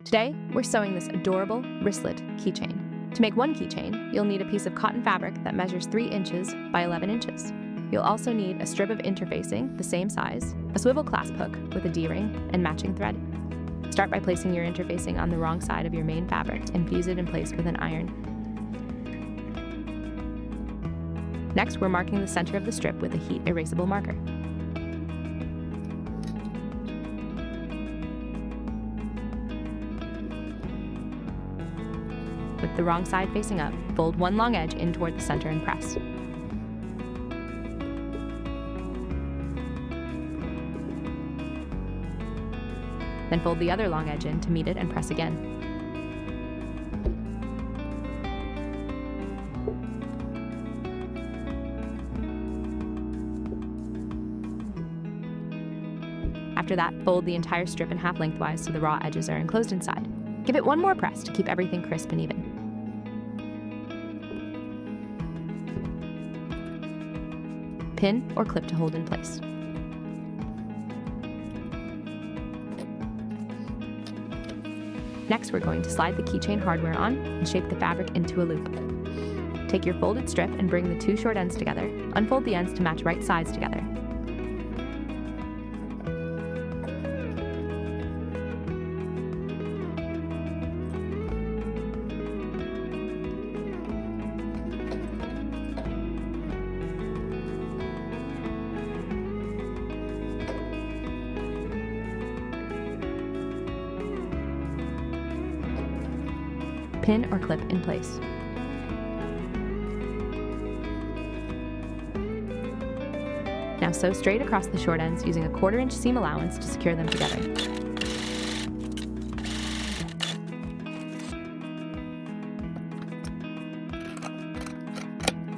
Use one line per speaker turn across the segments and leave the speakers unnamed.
Today, we're sewing this adorable wristlet keychain. To make one keychain, you'll need a piece of cotton fabric that measures 3 inches by 11 inches. You'll also need a strip of interfacing the same size, a swivel clasp hook with a D-ring, and matching thread. Start by placing your interfacing on the wrong side of your main fabric and fuse it in place with an iron. Next, we're marking the center of the strip with a heat erasable marker. With the wrong side facing up, fold one long edge in toward the center and press. Then fold the other long edge in to meet it and press again. After that, fold the entire strip in half lengthwise so the raw edges are enclosed inside. Give it one more press to keep everything crisp and even. Pin or clip to hold in place. Next, we're going to slide the keychain hardware on and shape the fabric into a loop. Take your folded strip and bring the 2 short ends together. Unfold the ends to match right sides together. Pin or clip in place. Now sew straight across the short ends using a 1/4 inch seam allowance to secure them together.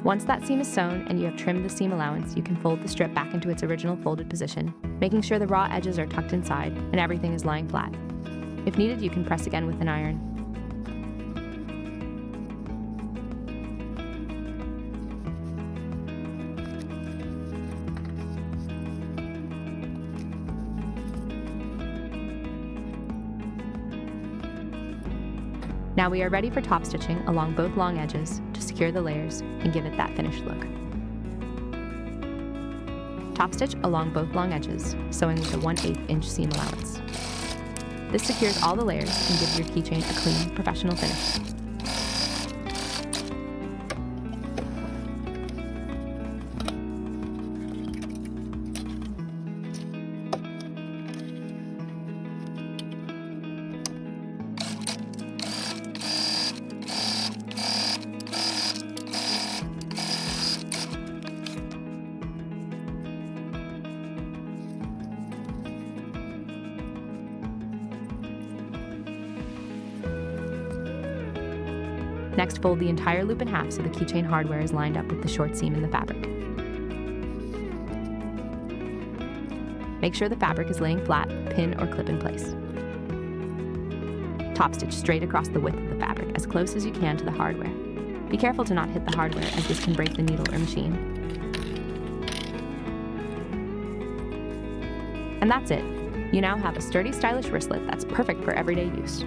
Once that seam is sewn and you have trimmed the seam allowance, you can fold the strip back into its original folded position, making sure the raw edges are tucked inside and everything is lying flat. If needed, you can press again with an iron. Now we are ready for top stitching along both long edges to secure the layers and give it that finished look. Top stitch along both long edges, sewing with a 1/8 inch seam allowance. This secures all the layers and gives your keychain a clean, professional finish. Next, fold the entire loop in half so the keychain hardware is lined up with the short seam in the fabric. Make sure the fabric is laying flat, pin or clip in place. Top stitch straight across the width of the fabric as close as you can to the hardware. Be careful to not hit the hardware as this can break the needle or machine. And that's it. You now have a sturdy, stylish wristlet that's perfect for everyday use.